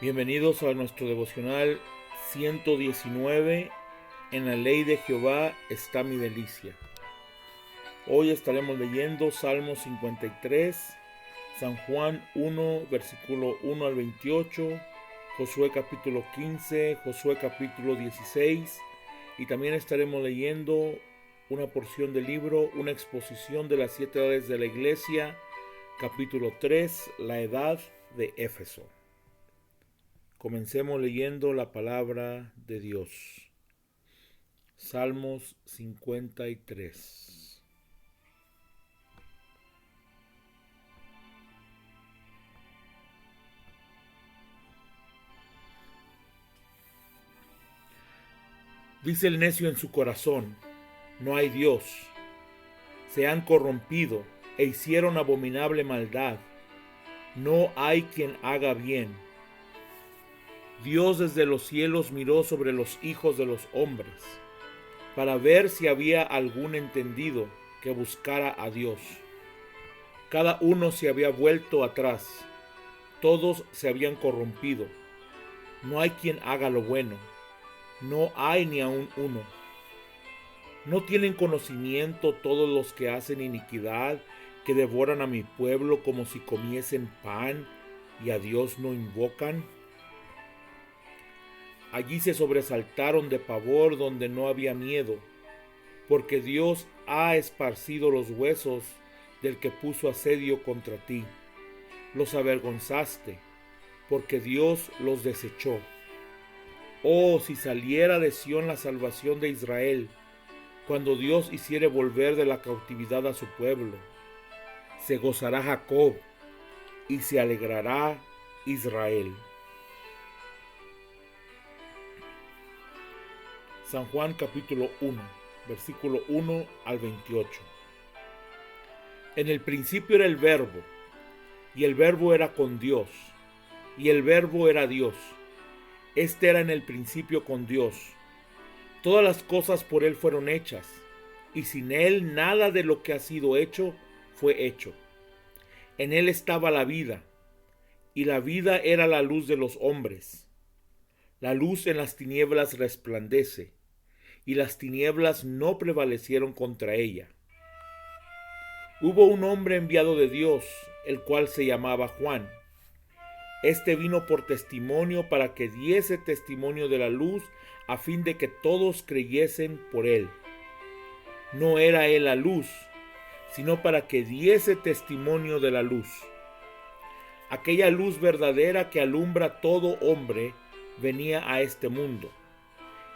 Bienvenidos a nuestro devocional 119. En la ley de Jehová está mi delicia. Hoy estaremos leyendo Salmo 53, San Juan 1, versículo 1 al 28, Josué capítulo 15, Josué capítulo 16, y también estaremos leyendo una porción del libro, una exposición de las 7 edades de la iglesia, capítulo 3, la edad de Éfeso. Comencemos leyendo la palabra de Dios. Salmos 53. Dice el necio en su corazón: no hay Dios. Se han corrompido e hicieron abominable maldad. No hay quien haga bien. Dios desde los cielos miró sobre los hijos de los hombres, para ver si había algún entendido que buscara a Dios. Cada uno se había vuelto atrás, todos se habían corrompido. No hay quien haga lo bueno, no hay ni aun uno. ¿No tienen conocimiento todos los que hacen iniquidad, que devoran a mi pueblo como si comiesen pan y a Dios no invocan? Allí se sobresaltaron de pavor donde no había miedo, porque Dios ha esparcido los huesos del que puso asedio contra ti. Los avergonzaste, porque Dios los desechó. Oh, si saliera de Sión la salvación de Israel, cuando Dios hiciere volver de la cautividad a su pueblo. Se gozará Jacob, y se alegrará Israel. San Juan capítulo 1, versículo 1 al 28. En el principio era el Verbo, y el Verbo era con Dios, y el Verbo era Dios. Este era en el principio con Dios. Todas las cosas por Él fueron hechas, y sin Él nada de lo que ha sido hecho fue hecho. En Él estaba la vida, y la vida era la luz de los hombres. La luz en las tinieblas resplandece, y las tinieblas no prevalecieron contra ella. Hubo un hombre enviado de Dios, el cual se llamaba Juan. Este vino por testimonio para que diese testimonio de la luz, a fin de que todos creyesen por él. No era él la luz, sino para que diese testimonio de la luz. Aquella luz verdadera que alumbra todo hombre venía a este mundo.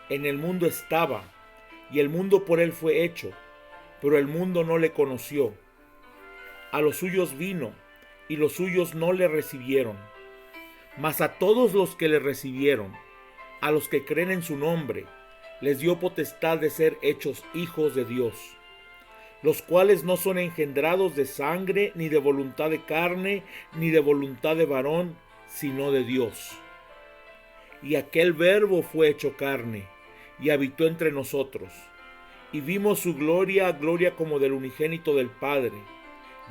En el mundo estaba, y el mundo por él fue hecho, pero el mundo no le conoció. A los suyos vino, y los suyos no le recibieron. Mas a todos los que le recibieron, a los que creen en su nombre, les dio potestad de ser hechos hijos de Dios, los cuales no son engendrados de sangre, ni de voluntad de carne, ni de voluntad de varón, sino de Dios. Y aquel Verbo fue hecho carne, y habitó entre nosotros, y vimos su gloria, gloria como del unigénito del Padre,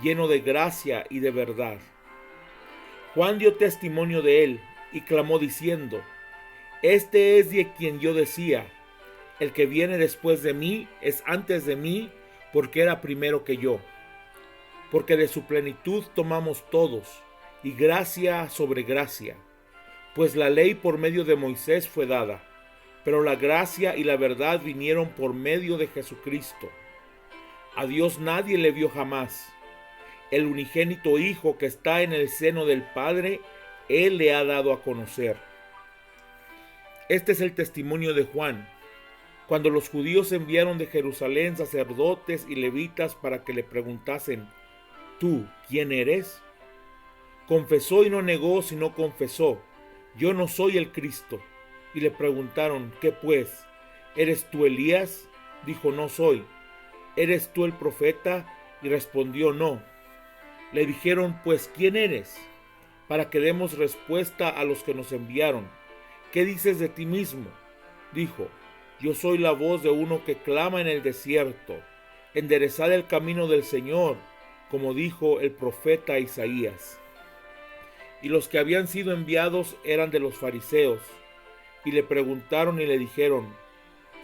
lleno de gracia y de verdad. Juan dio testimonio de él, y clamó diciendo: Este es de quien yo decía, el que viene después de mí es antes de mí, porque era primero que yo. Porque de su plenitud tomamos todos, y gracia sobre gracia. Pues la ley por medio de Moisés fue dada, pero la gracia y la verdad vinieron por medio de Jesucristo. A Dios nadie le vio jamás. El unigénito Hijo que está en el seno del Padre, Él le ha dado a conocer. Este es el testimonio de Juan, cuando los judíos enviaron de Jerusalén sacerdotes y levitas para que le preguntasen: ¿Tú quién eres? Confesó y no negó, sino confesó: Yo no soy el Cristo. Y le preguntaron: ¿Qué pues? ¿Eres tú Elías? Dijo: No soy. ¿Eres tú el profeta? Y respondió: No. Le dijeron: Pues, ¿quién eres? Para que demos respuesta a los que nos enviaron. ¿Qué dices de ti mismo? Dijo: Yo soy la voz de uno que clama en el desierto: enderezad el camino del Señor, como dijo el profeta Isaías. y los que habían sido enviados eran de los fariseos, y le preguntaron y le dijeron: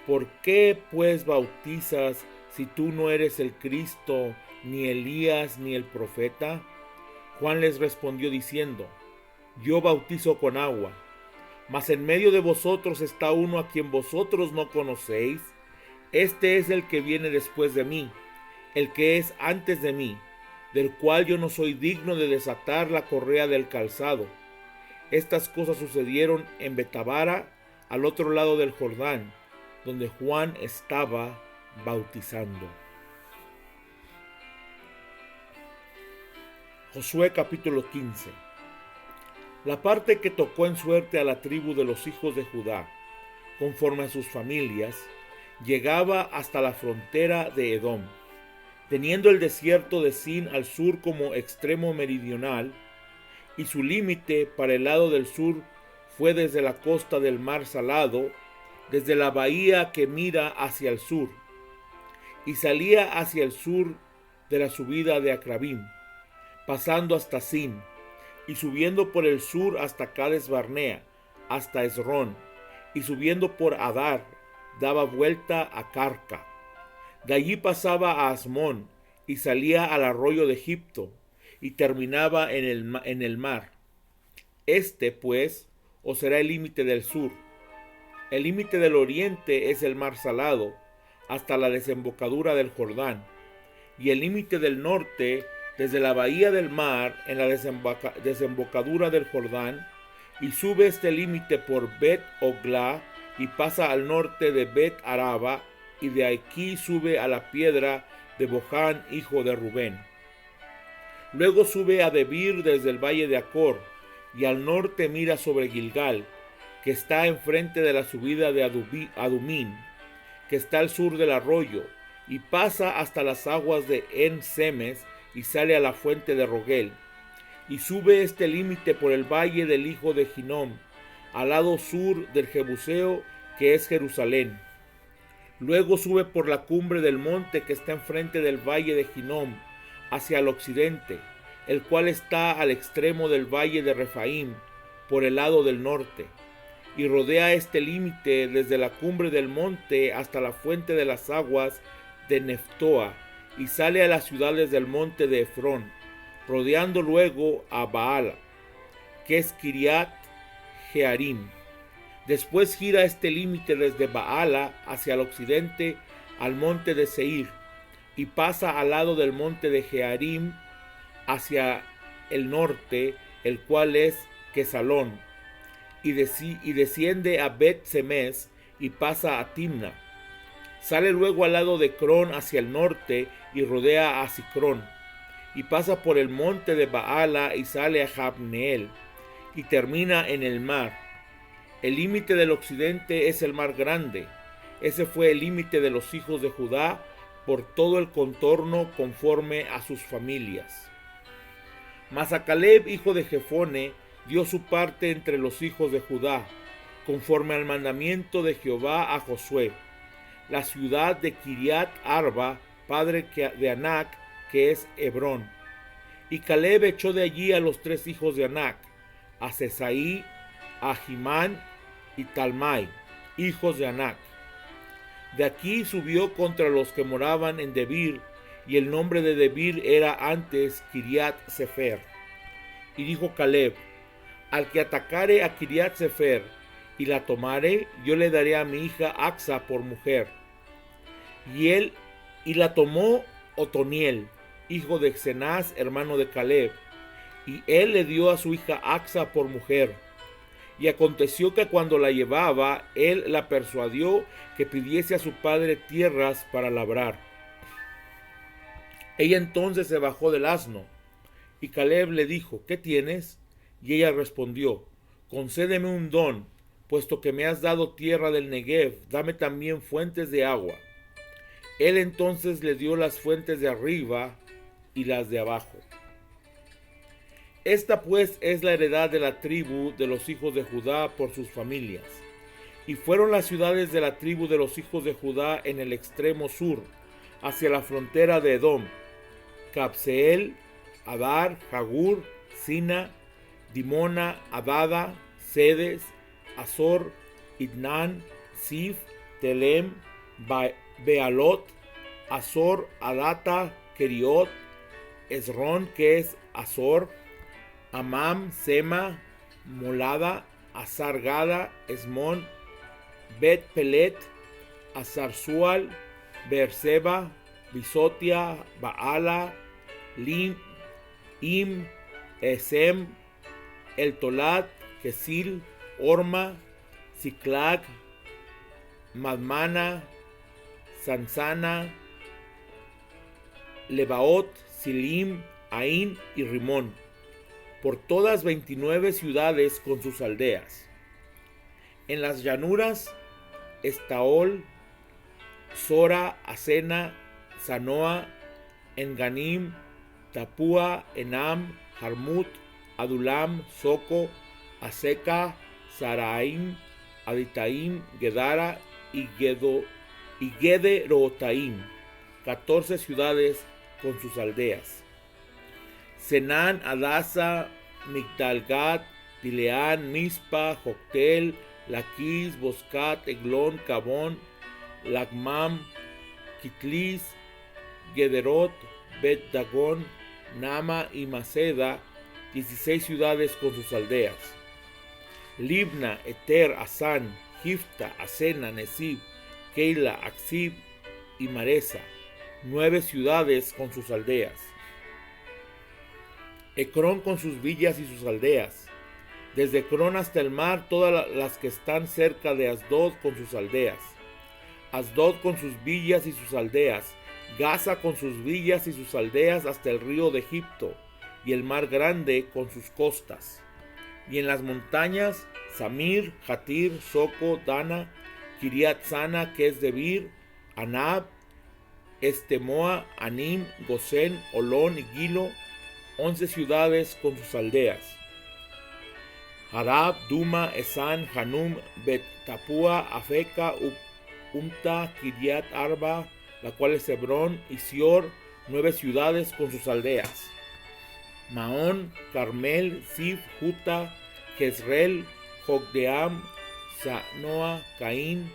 ¿por qué pues bautizas si tú no eres el Cristo, ni Elías, ni el profeta? Juan les respondió diciendo: yo bautizo con agua, mas en medio de vosotros está uno a quien vosotros no conocéis. Este es el que viene después de mí, el que es antes de mí, del cual yo no soy digno de desatar la correa del calzado. Estas cosas sucedieron en Betábara, al otro lado del Jordán, donde Juan estaba bautizando. Josué capítulo 15. La parte que tocó en suerte a la tribu de los hijos de Judá, conforme a sus familias, llegaba hasta la frontera de Edom, teniendo el desierto de Sin al sur como extremo meridional, y su límite para el lado del sur fue desde la costa del mar Salado, desde la bahía que mira hacia el sur, y salía hacia el sur de la subida de Acrabim, pasando hasta Sin, y subiendo por el sur hasta Cades Barnea, hasta Esrón, y subiendo por Adar, daba vuelta a Carca. De allí pasaba a Asmón, y salía al arroyo de Egipto, y terminaba en el mar. Este, pues, os será el límite del sur. El límite del oriente es el mar Salado, hasta la desembocadura del Jordán, y el límite del norte desde la bahía del mar en la desembocadura del Jordán, y sube este límite por Bet-Oglá y pasa al norte de Bet-Araba, y de aquí sube a la piedra de Boján, hijo de Rubén. Luego sube a Debir desde el valle de Acor, y al norte mira sobre Gilgal, que está enfrente de la subida de Adumín, que está al sur del arroyo, y pasa hasta las aguas de En-Semes, y sale a la fuente de Rogel, y sube este límite por el valle del hijo de Ginom, al lado sur del Jebuseo, que es Jerusalén. Luego sube por la cumbre del monte que está enfrente del valle de Ginom, hacia el occidente, el cual está al extremo del valle de Refaim, por el lado del norte, y rodea este límite desde la cumbre del monte hasta la fuente de las aguas de Neftoa, y sale a las ciudades del monte de Efrón, rodeando luego a Baala, que es Kiriat Jearim. Después gira este límite desde Baala hacia el occidente al monte de Seir, y pasa al lado del monte de Jearim hacia el norte, el cual es Quesalón, y desciende a Bet-Semes y pasa a Timna. Sale luego al lado de Cron hacia el norte y rodea a Sicrón, y pasa por el monte de Baala y sale a Jabneel, y termina en el mar. El límite del occidente es el mar grande. Ese fue el límite de los hijos de Judá por todo el contorno conforme a sus familias. Mas a Caleb, hijo de Jefone, dio su parte entre los hijos de Judá, conforme al mandamiento de Jehová a Josué, la ciudad de Kiriat Arba, padre de Anac, que es Hebrón. Y Caleb echó de allí a los 3 hijos de Anac, a Sesaí, a Ahimán y Talmai, hijos de Anac. De aquí subió contra los que moraban en Debir, y el nombre de Debir era antes Kiriat Sefer. Y dijo Caleb: al que atacare a Kiriat Sefer y la tomare, yo le daré a mi hija Axa por mujer. Y la tomó Otoniel, hijo de Cenaz, hermano de Caleb, y él le dio a su hija Axa por mujer. Y aconteció que cuando la llevaba, él la persuadió que pidiese a su padre tierras para labrar. Ella entonces se bajó del asno, y Caleb le dijo: ¿qué tienes? Y ella respondió: concédeme un don, puesto que me has dado tierra del Negev, dame también fuentes de agua. Él entonces le dio las fuentes de arriba y las de abajo. Esta pues es la heredad de la tribu de los hijos de Judá por sus familias. Y fueron las ciudades de la tribu de los hijos de Judá en el extremo sur, hacia la frontera de Edom: Cabseel, Adar, Jagur, Sina, Dimona, Adada, Sedes, Azor, Idnan, Sif, Telem, Bealot, Azor, Adata, Keriot, Esrón, que es Azor, Amam, Sema, Molada, Azargada, Esmón, Bet Pelet, Azarzual, Beerseba, Bisotia, Baala, Lim, Im, Esem, El Tolat, Kesil, Orma, Ziklag, Madmana, Sansana, Lebaot, Silim, Ain y Rimón, por todas 29 ciudades con sus aldeas. En las llanuras, Estaol, Sora, Asena, Sanoa, Enganim, Tapúa, Enam, Jarmut, Adulam, Soco, Aseca, Saraim, Aditaim, Gedara y Gederotaim, 14 ciudades con sus aldeas. Senán, Adasa, Migdalgat, Dileán, Mispa, Joctel, Laquis, Boscat, Eglón, Cabón, Lagmam, Kitlis, Gederot, Bet Dagón, Nama y Maceda, 16 ciudades con sus aldeas. Libna, Eter, Asán, Gifta, Asena, Nesib, Keila, Aksib y Maresa, 9 ciudades con sus aldeas. Ecrón con sus villas y sus aldeas. Desde Ecrón hasta el mar, todas las que están cerca de Asdod con sus aldeas. Asdod con sus villas y sus aldeas. Gaza con sus villas y sus aldeas hasta el río de Egipto, y el mar grande con sus costas. Y en las montañas, Samir, Jatir, Soco, Dana, Kiriat Sana, que es Debir, Anab, Estemoa, Anim, Gosén, Olón y Gilo, 11 ciudades con sus aldeas. Harab, Duma, Esan, Hanum, Bet Tapua, Afeca, Umta, Kiriat Arba, la cual es Hebrón, y Sior, 9 ciudades con sus aldeas. Maón, Carmel, Sif, Juta, Jezreel, Jogdeam, Sanoa, Caín,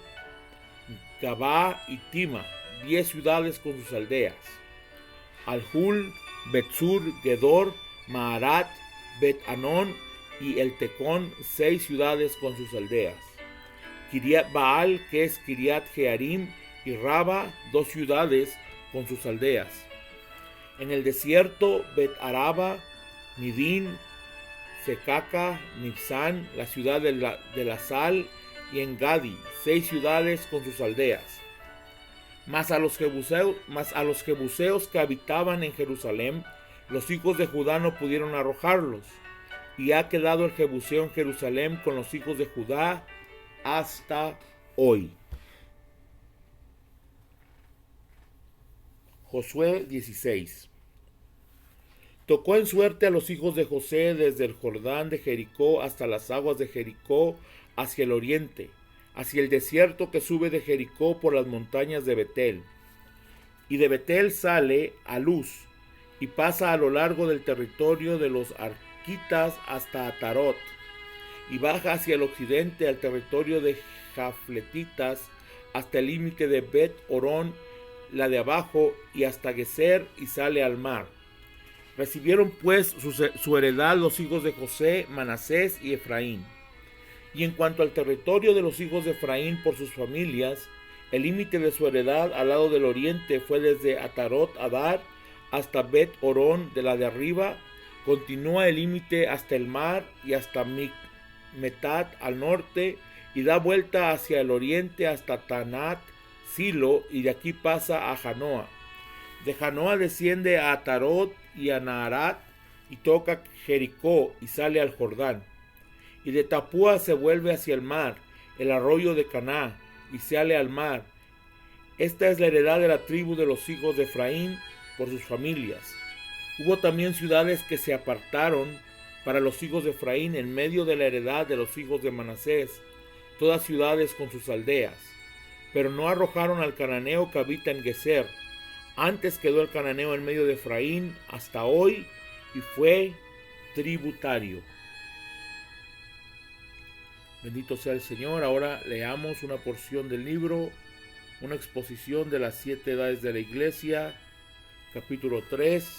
Gabá y Tima, 10 ciudades con sus aldeas. Alhul, Betzur, Gedor, Maarat, Bet Anón y El Tecón, 6 ciudades con sus aldeas. Kiriat Baal, que es Kiriat Jearim, y Raba, 2 ciudades con sus aldeas. En el desierto, Bet Araba, Midín, Secaca, Nibsán, la ciudad de la sal, y en Gadi, 6 ciudades con sus aldeas. Mas a los jebuseos que habitaban en Jerusalén, los hijos de Judá no pudieron arrojarlos, y ha quedado el jebuseo en Jerusalén con los hijos de Judá hasta hoy. Josué 16. Tocó en suerte a los hijos de José desde el Jordán de Jericó hasta las aguas de Jericó hacia el oriente, hacia el desierto que sube de Jericó por las montañas de Betel. Y de Betel sale a Luz y pasa a lo largo del territorio de los arquitas hasta Atarot, y baja hacia el occidente al territorio de Jafletitas hasta el límite de Bet Orón, la de abajo, y hasta Geser, y sale al mar. Recibieron pues su heredad los hijos de José, Manasés y Efraín. Y en cuanto al territorio de los hijos de Efraín por sus familias, el límite de su heredad al lado del oriente fue desde Atarot Adar hasta Bet Orón de la de arriba. Continúa el límite hasta el mar y hasta Metat al norte, y da vuelta hacia el oriente hasta Tanat Silo, y de aquí pasa a Janoa. De Janoa desciende a Atarot y a Naharat, y toca Jericó y sale al Jordán. Y de Tapúa se vuelve hacia el mar, el arroyo de Caná, y sale al mar. Esta es la heredad de la tribu de los hijos de Efraín por sus familias. Hubo también ciudades que se apartaron para los hijos de Efraín en medio de la heredad de los hijos de Manasés, todas ciudades con sus aldeas. Pero no arrojaron al cananeo que habita en Geser. Antes quedó el cananeo en medio de Efraín hasta hoy, y fue tributario. Bendito sea el Señor. Ahora leamos una porción del libro, una exposición de las 7 edades de la iglesia, capítulo 3,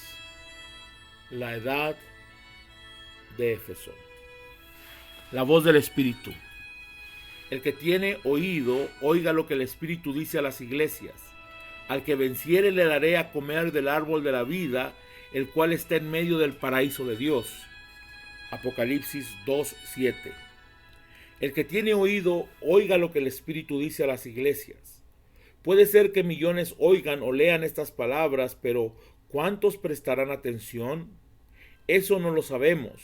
la edad de Éfeso. La voz del Espíritu. El que tiene oído, oiga lo que el Espíritu dice a las iglesias. Al que venciere le daré a comer del árbol de la vida, el cual está en medio del paraíso de Dios. Apocalipsis 2:7. El que tiene oído, oiga lo que el Espíritu dice a las iglesias. Puede ser que millones oigan o lean estas palabras, pero ¿cuántos prestarán atención? Eso no lo sabemos.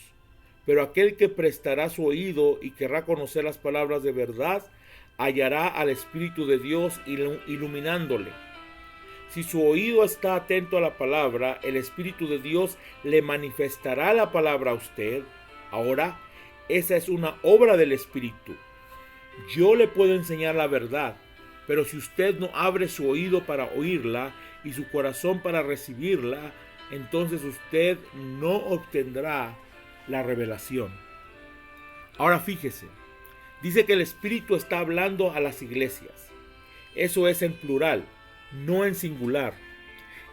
Pero aquel que prestará su oído y querrá conocer las palabras de verdad, hallará al Espíritu de Dios iluminándole. Si su oído está atento a la palabra, el Espíritu de Dios le manifestará la palabra a usted. Ahora, esa es una obra del Espíritu. Yo le puedo enseñar la verdad, pero si usted no abre su oído para oírla y su corazón para recibirla, entonces usted no obtendrá la revelación. Ahora fíjese, dice que el Espíritu está hablando a las iglesias. Eso es en plural, no en singular.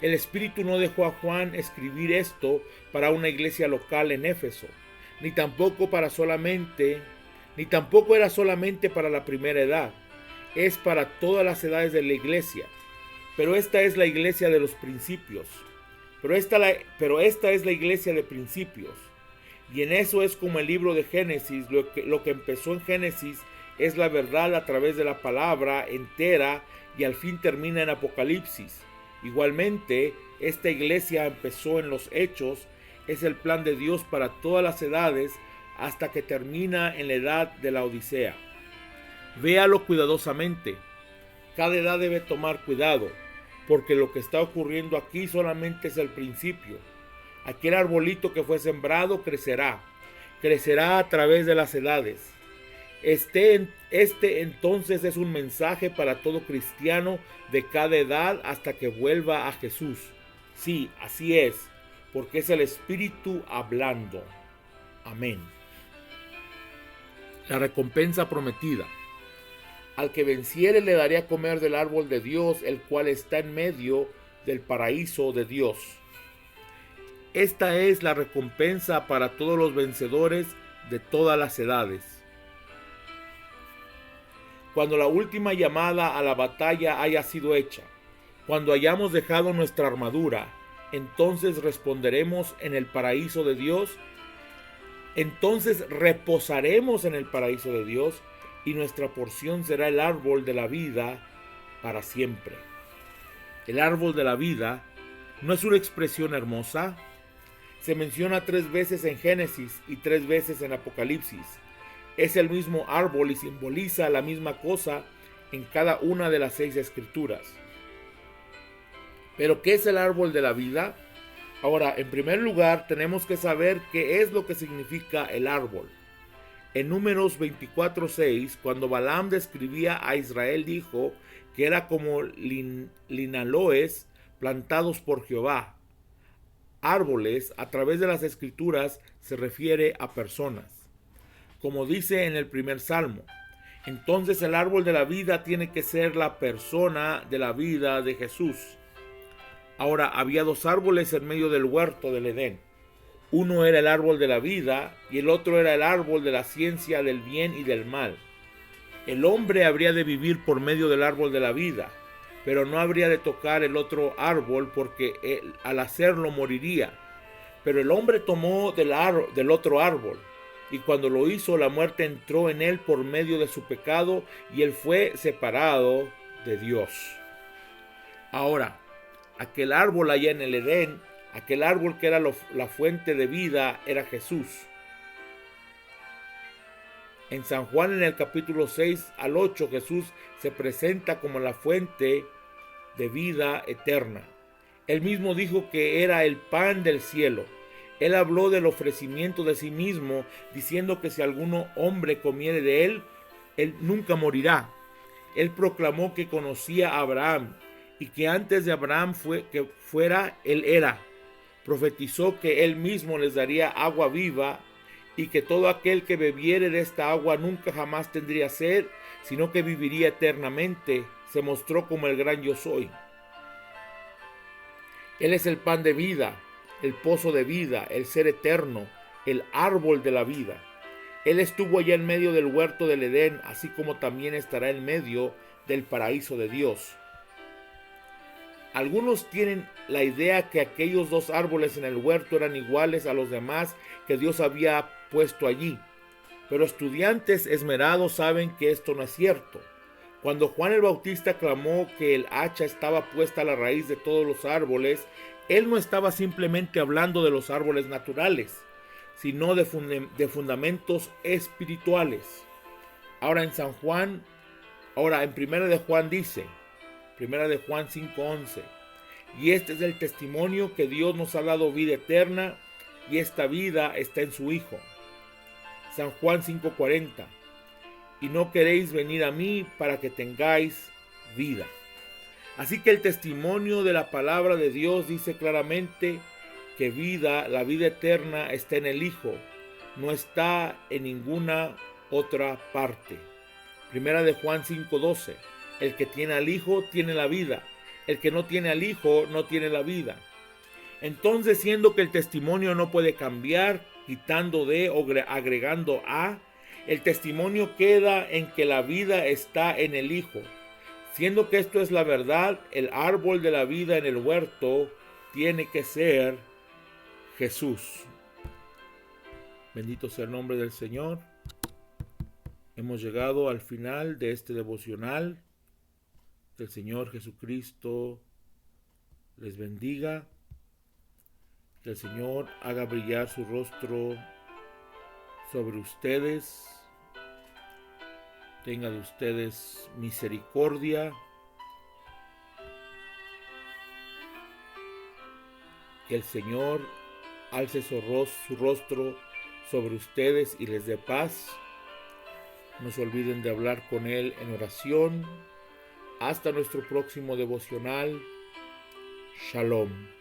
El Espíritu no dejó a Juan escribir esto para una iglesia local en Éfeso, ni tampoco era solamente para la primera edad. Es para todas las edades de la iglesia. Pero esta es la iglesia de los principios. Pero esta es la iglesia de principios. Y en eso es como el libro de Génesis, lo que empezó en Génesis es la verdad a través de la palabra entera y al fin termina en Apocalipsis. Igualmente, esta iglesia empezó en los Hechos, es el plan de Dios para todas las edades hasta que termina en la edad de la Odisea. Véalo cuidadosamente. Cada edad debe tomar cuidado, porque lo que está ocurriendo aquí solamente es el principio. Aquel arbolito que fue sembrado crecerá a través de las edades. Este entonces es un mensaje para todo cristiano de cada edad hasta que vuelva a Jesús. Sí, así es, porque es el Espíritu hablando. Amén. La recompensa prometida. Al que venciere le daré a comer del árbol de Dios, el cual está en medio del paraíso de Dios. Esta es la recompensa para todos los vencedores de todas las edades. Cuando la última llamada a la batalla haya sido hecha, cuando hayamos dejado nuestra armadura, entonces responderemos en el paraíso de Dios. Entonces reposaremos en el paraíso de Dios y nuestra porción será el árbol de la vida para siempre. El árbol de la vida no es una expresión hermosa. Se menciona 3 veces en Génesis y 3 veces en Apocalipsis. Es el mismo árbol y simboliza la misma cosa en cada una de las 6 escrituras. ¿Pero qué es el árbol de la vida? Ahora, en primer lugar, tenemos que saber qué es lo que significa el árbol. En Números 24:6, cuando Balaam describía a Israel, dijo que era como linaloes plantados por Jehová. Árboles, a través de las escrituras, se refiere a personas. Como dice en el primer salmo, entonces el árbol de la vida tiene que ser la persona de la vida de Jesús. Ahora, había 2 árboles en medio del huerto del Edén. Uno era el árbol de la vida y el otro era el árbol de la ciencia del bien y del mal. El hombre habría de vivir por medio del árbol de la vida, pero no habría de tocar el otro árbol porque al hacerlo moriría. Pero el hombre tomó del otro árbol, y cuando lo hizo, la muerte entró en él por medio de su pecado, y él fue separado de Dios. Ahora, aquel árbol allá en el Edén, aquel árbol que era la fuente de vida, era Jesús. En San Juan, en el capítulo 6 al 8, Jesús se presenta como la fuente de vida eterna. Él mismo dijo que era el pan del cielo. Él habló del ofrecimiento de sí mismo, diciendo que si algún hombre comiere de él, él nunca morirá. Él proclamó que conocía a Abraham y que antes de Abraham él era. Profetizó que él mismo les daría agua viva y que todo aquel que bebiere de esta agua nunca jamás tendría sed, sino que viviría eternamente, se mostró como el gran yo soy. Él es el pan de vida, el pozo de vida, el ser eterno, el árbol de la vida. Él estuvo allá en medio del huerto del Edén, así como también estará en medio del paraíso de Dios. Algunos tienen la idea que aquellos dos árboles en el huerto eran iguales a los demás que Dios había puesto allí, pero estudiantes esmerados saben que esto no es cierto. Cuando Juan el Bautista clamó que el hacha estaba puesta a la raíz de todos los árboles, él no estaba simplemente hablando de los árboles naturales, sino de fundamentos espirituales. Ahora en Primera de Juan dice, Primera de Juan 5:11, y este es el testimonio que Dios nos ha dado vida eterna, y esta vida está en su Hijo. San Juan 5:40, y no queréis venir a mí para que tengáis vida. Así que el testimonio de la palabra de Dios dice claramente que la vida eterna está en el Hijo, no está en ninguna otra parte. Primera de Juan 5:12, el que tiene al Hijo tiene la vida, el que no tiene al Hijo no tiene la vida. Entonces, siendo que el testimonio no puede cambiar, quitando de o agregando a, el testimonio queda en que la vida está en el Hijo. Siendo que esto es la verdad, el árbol de la vida en el huerto tiene que ser Jesús. Bendito sea el nombre del Señor. Hemos llegado al final de este devocional. Que el Señor Jesucristo les bendiga. Que el Señor haga brillar su rostro sobre ustedes. Tenga de ustedes misericordia. Que el Señor alce su rostro sobre ustedes y les dé paz. No se olviden de hablar con Él en oración. Hasta nuestro próximo devocional. Shalom.